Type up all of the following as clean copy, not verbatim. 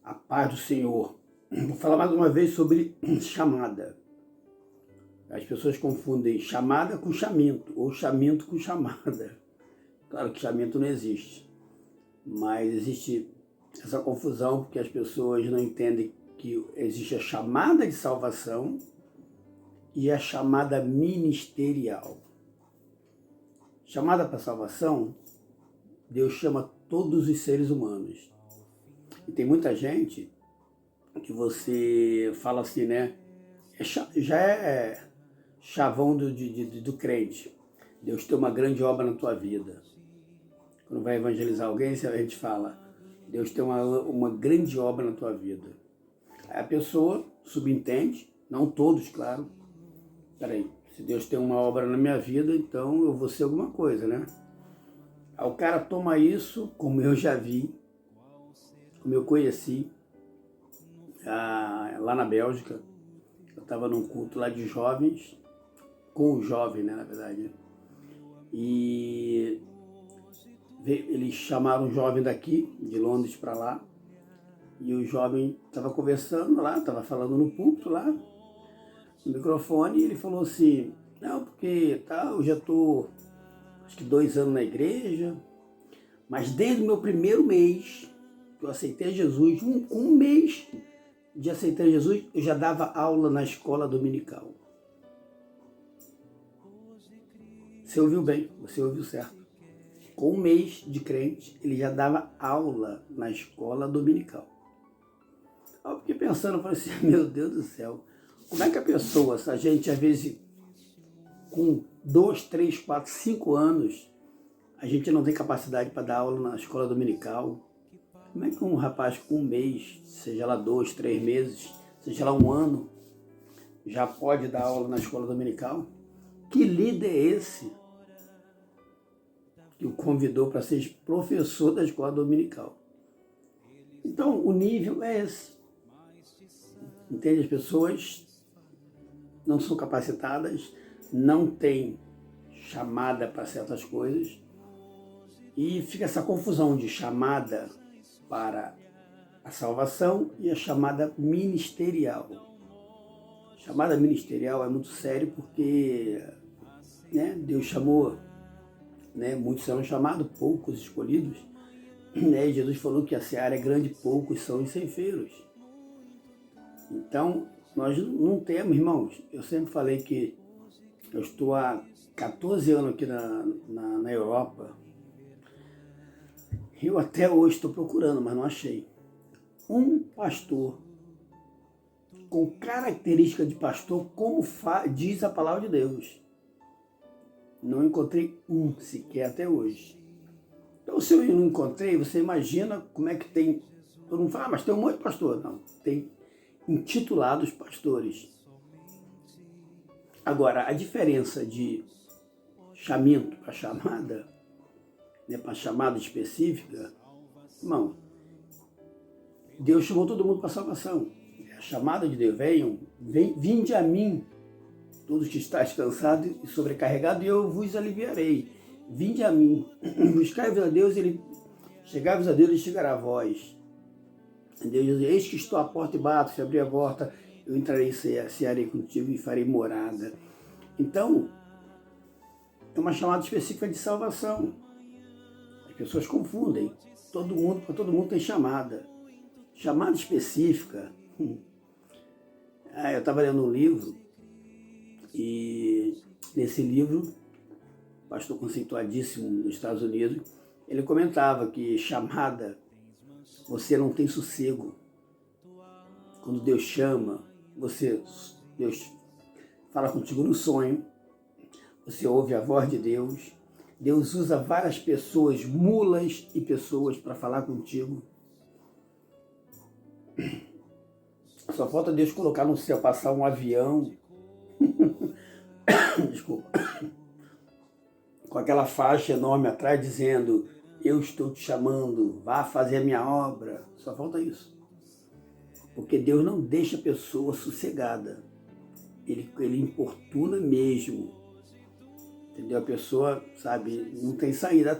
A paz do Senhor. Vou falar mais uma vez sobre chamada. As pessoas confundem chamada com chaminto, ou chaminto com chamada. Claro que chaminto não existe, mas existe essa confusão porque as pessoas não entendem que existe a chamada de salvação e a chamada ministerial. Chamada para salvação, Deus chama todos os seres humanos. E tem muita gente que você fala assim, né? Já é chavão do crente. Deus tem uma grande obra na tua vida. Quando vai evangelizar alguém, a gente fala, Deus tem uma grande obra na tua vida. Aí a pessoa subentende, não todos, claro. Peraí, se Deus tem uma obra na minha vida, então eu vou ser alguma coisa, né? Aí o cara toma isso, como eu já vi, como eu conheci, lá na Bélgica. Eu estava num culto lá de jovens, com o jovem, né, na verdade. E eles chamaram um jovem daqui, de Londres para lá, e o jovem estava conversando lá, estava falando no púlpito lá, no microfone, e ele falou assim, não, porque eu já estou, acho que 2 anos na igreja, mas desde o meu primeiro mês que eu aceitei Jesus, um mês de aceitar Jesus, eu já dava aula na escola dominical. Você ouviu bem, você ouviu certo. Com 1 mês de crente, ele já dava aula na escola dominical. Aí eu fiquei pensando, falei assim, meu Deus do céu, como é que a pessoa, essa gente às vezes com 2, 3, 4, 5 anos, a gente não tem capacidade para dar aula na escola dominical? Como é que um rapaz com 1 mês, seja lá 2, 3 meses, seja lá 1 ano, já pode dar aula na escola dominical? Que líder é esse que o convidou para ser professor da escola dominical? Então, o nível é esse. Entende? As pessoas não são capacitadas, não têm chamada para certas coisas, e fica essa confusão de chamada para a salvação e a chamada ministerial. Chamada ministerial é muito sério porque, né, Deus chamou, né, muitos serão chamados, poucos escolhidos. Né, Jesus falou que a seara é grande, poucos são os ceifeiros. Então, nós não temos, irmãos, eu sempre falei que eu estou há 14 anos aqui na Europa. Eu até hoje estou procurando, mas não achei um pastor com característica de pastor, como diz a palavra de Deus. Não encontrei um sequer até hoje. Então, se eu não encontrei, você imagina como é que tem... Todo mundo fala, mas tem um monte de pastor. Não, tem intitulados pastores. Agora, a diferença de chaminto para chamada, né, para chamada específica, irmão, Deus chamou todo mundo para a salvação. A chamada de Deus, vinde a mim, todos que estáis cansados e sobrecarregados, e eu vos aliviarei. Vinde a mim, buscai-vos a Deus, chegai-vos a Deus, ele chegará a vós. Deus diz, eis que estou à porta e bato, se abrir a porta, eu entrarei, cearei contigo e farei morada. Então, é uma chamada específica de salvação. As pessoas confundem. Para todo mundo tem chamada. Chamada específica. Eu estava lendo um livro, e nesse livro, pastor conceituadíssimo nos Estados Unidos, ele comentava que chamada, você não tem sossego. Quando Deus chama, Deus fala contigo no sonho, você ouve a voz de Deus, Deus usa várias pessoas, mulas e pessoas para falar contigo. Só falta Deus colocar no céu, passar um avião, desculpa, com aquela faixa enorme atrás dizendo, eu estou te chamando, vá fazer a minha obra. Só falta isso. Porque Deus não deixa a pessoa sossegada. Ele importuna mesmo. Entendeu? A pessoa, sabe, não tem saída.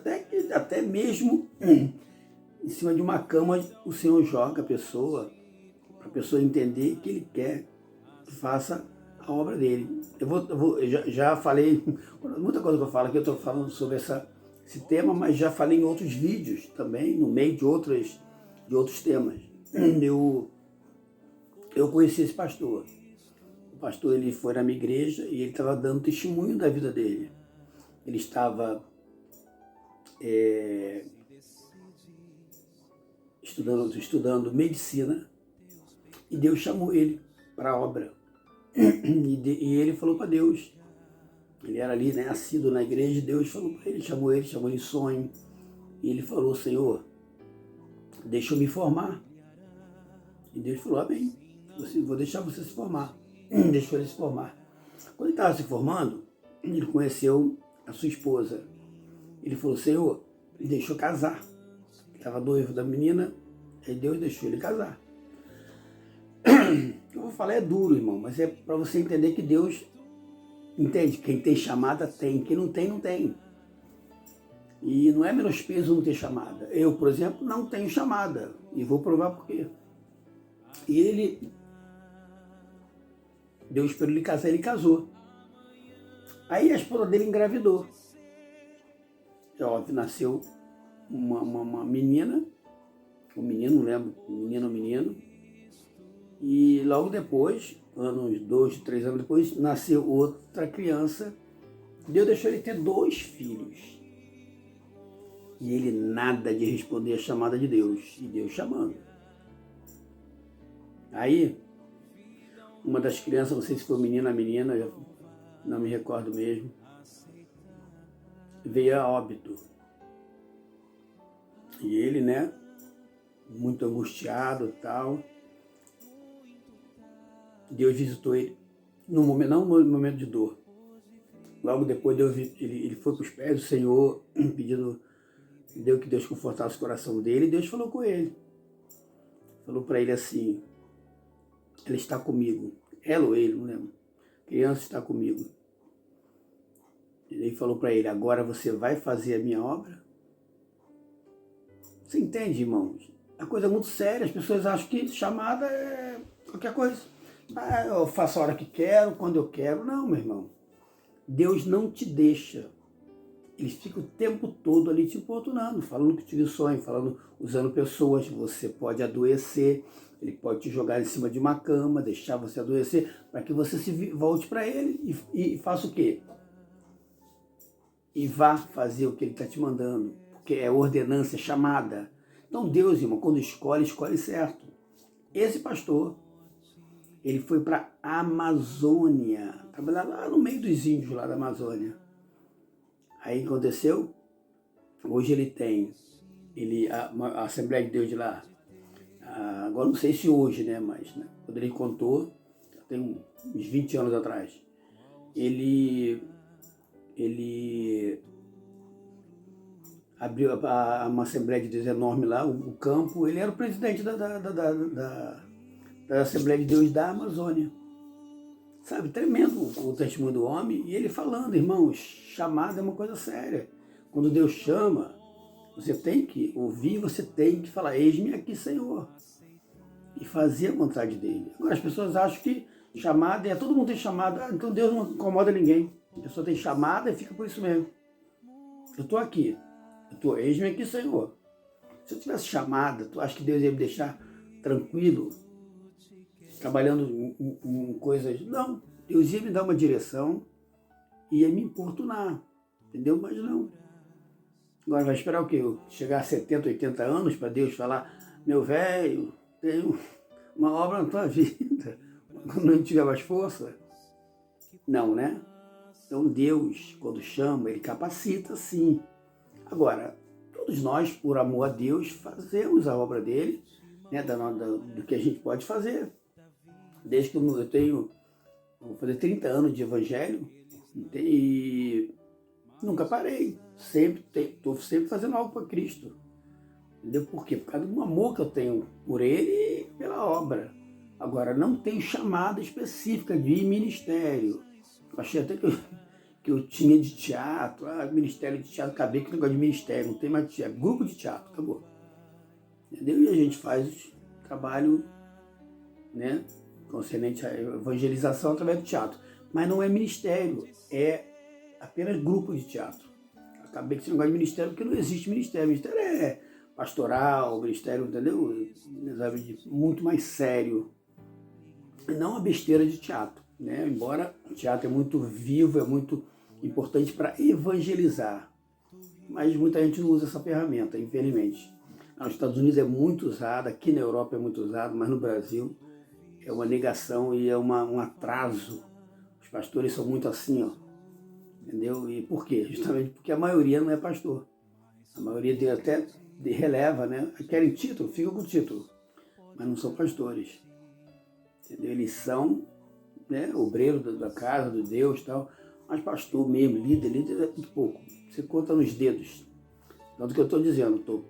Até mesmo em cima de uma cama o Senhor joga a pessoa, para a pessoa entender que Ele quer que faça a obra dele. Eu já falei, muita coisa que eu falo aqui, eu estou falando sobre esse tema, mas já falei em outros vídeos também, no meio de outros temas. Eu conheci esse pastor. O pastor, ele foi na minha igreja e ele estava dando testemunho da vida dele. Ele estava estudando medicina e Deus chamou ele para a obra. E ele falou para Deus. Ele era ali, né, assíduo na igreja, Deus falou para ele, chamou ele em sonho. E ele falou: Senhor, deixa eu me formar. E Deus falou: amém, vou deixar você se formar. Deixou ele se formar. Quando ele estava se formando, ele conheceu a sua esposa. Ele falou: Senhor, me deixou casar. Ele estava noivo da menina, aí Deus deixou ele casar. Eu vou falar, é duro, irmão, mas é para você entender que Deus entende. Quem tem chamada tem, quem não tem, não tem. E não é menosprezo não ter chamada. Eu, por exemplo, não tenho chamada. E vou provar por quê. E Deus esperou ele casar, ele casou. Aí a esposa dele engravidou. É óbvio, nasceu uma menina, um menino, não lembro, menino ou menino. E logo depois, uns 2, 3 anos depois, nasceu outra criança. Deus deixou ele ter 2 filhos. E ele nada de responder a chamada de Deus. E Deus chamando. Aí, uma das crianças, não sei se foi menina ou menina, eu não me recordo mesmo, veio a óbito. E ele, né, muito angustiado e tal, Deus visitou ele, não no momento de dor. Logo depois ele foi para os pés do Senhor, pedindo que Deus confortasse o coração dele, e Deus falou com ele. Falou para ele assim: ela está comigo. Ela ou ele, não lembro. A criança está comigo. Ele falou para ele: agora você vai fazer a minha obra? Você entende, irmãos? A coisa é muito séria. As pessoas acham que chamada é qualquer coisa. Eu faço a hora que quero, quando eu quero. Não, meu irmão. Deus não te deixa. Ele fica o tempo todo ali te importunando, falando que tive sonho, usando pessoas. Você pode adoecer, ele pode te jogar em cima de uma cama, deixar você adoecer, para que você volte para ele e faça o quê? E vá fazer o que ele está te mandando, porque é ordenança, é chamada. Então Deus, irmão, quando escolhe certo. Esse pastor, ele foi para a Amazônia, trabalhar lá no meio dos índios lá da Amazônia. Aí aconteceu, hoje ele tem a Assembleia de Deus de lá, agora não sei se hoje, né, mas né, quando ele contou, tem uns 20 anos atrás, ele abriu uma Assembleia de Deus enorme lá, o campo, ele era o presidente da Assembleia de Deus da Amazônia. Sabe, tremendo o testemunho do homem, e ele falando: irmãos, chamada é uma coisa séria. Quando Deus chama, você tem que ouvir, você tem que falar: eis-me aqui, Senhor, e fazer a vontade dele. Agora, as pessoas acham que chamada todo mundo tem chamada, então Deus não incomoda ninguém. A pessoa tem chamada e fica por isso mesmo. Eu estou aqui, eis-me aqui, Senhor. Se eu tivesse chamada, tu acha que Deus ia me deixar tranquilo, trabalhando em coisas? Não, Deus ia me dar uma direção, ia me importunar, entendeu? Mas não. Agora vai esperar o quê? Eu chegar a 70, 80 anos para Deus falar: meu velho, tenho uma obra na tua vida, quando não tiver mais força? Não, né? Então Deus, quando chama, Ele capacita, sim. Agora, todos nós, por amor a Deus, fazemos a obra dele, né, do que a gente pode fazer. Desde que vou fazer 30 anos de evangelho e nunca parei. Estou sempre fazendo algo para Cristo. Entendeu? Por quê? Por causa do amor que eu tenho por Ele e pela obra. Agora, não tenho chamada específica de ministério. Eu achei até que eu tinha de teatro, ministério de teatro, acabei com o negócio de ministério, não tem mais teatro, grupo de teatro, acabou. entendeu? E a gente faz trabalho, né, concernente à evangelização através do teatro. Mas não é ministério, é apenas grupo de teatro. Acabei com esse negócio de ministério, porque não existe ministério. Ministério é pastoral, ministério, entendeu? Muito mais sério. E não a besteira de teatro, né? Embora o teatro é muito vivo, é muito importante para evangelizar. Mas muita gente não usa essa ferramenta, infelizmente. Nos Estados Unidos é muito usada, aqui na Europa é muito usado, mas no Brasil é uma negação e é um atraso. Os pastores são muito assim, ó, entendeu? E por quê? Justamente porque a maioria não é pastor. A maioria até releva, né? Querem título, ficam com título, mas não são pastores. Entendeu? Eles são, né, obreiro da casa, do Deus e tal, mas pastor mesmo, líder é muito pouco. Você conta nos dedos. Tanto que eu estou dizendo, estou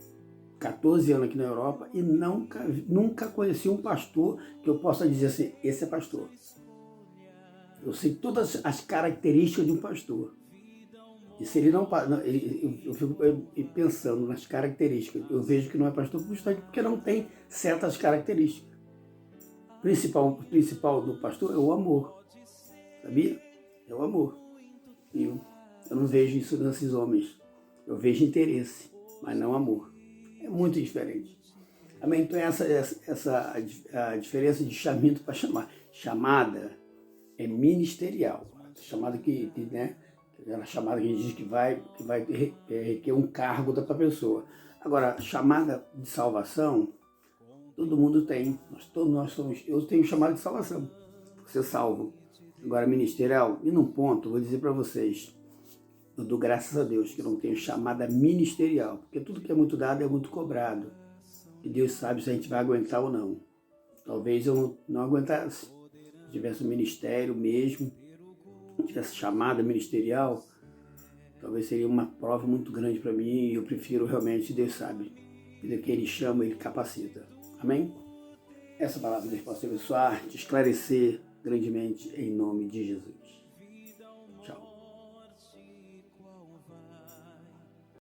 14 anos aqui na Europa e nunca conheci um pastor que eu possa dizer assim, esse é pastor. Eu sei todas as características de um pastor. E se ele não... Eu fico pensando nas características. Eu vejo que não é pastor justamente porque não tem certas características. O principal do pastor é o amor. Sabia? É o amor. E eu não vejo isso nesses homens. Eu vejo interesse, mas não amor. É muito diferente. Amém? Então essa a diferença de chamamento para chamar. Chamada é ministerial. Chamada né? Aquela chamada que a gente diz que vai requer um cargo da pessoa. Agora, chamada de salvação, todo mundo tem. Todos nós somos. Eu tenho chamada de salvação. Ser salvo. Agora, ministerial, e num ponto, vou dizer para vocês, eu dou graças a Deus que eu não tenho chamada ministerial, porque tudo que é muito dado é muito cobrado. E Deus sabe se a gente vai aguentar ou não. Talvez eu não aguentasse. Se tivesse um ministério mesmo, tivesse chamada ministerial, talvez seria uma prova muito grande para mim e eu prefiro realmente, Deus sabe, ele que Ele chama, Ele capacita. Amém? Essa palavra Deus possa te abençoar, te esclarecer grandemente em nome de Jesus.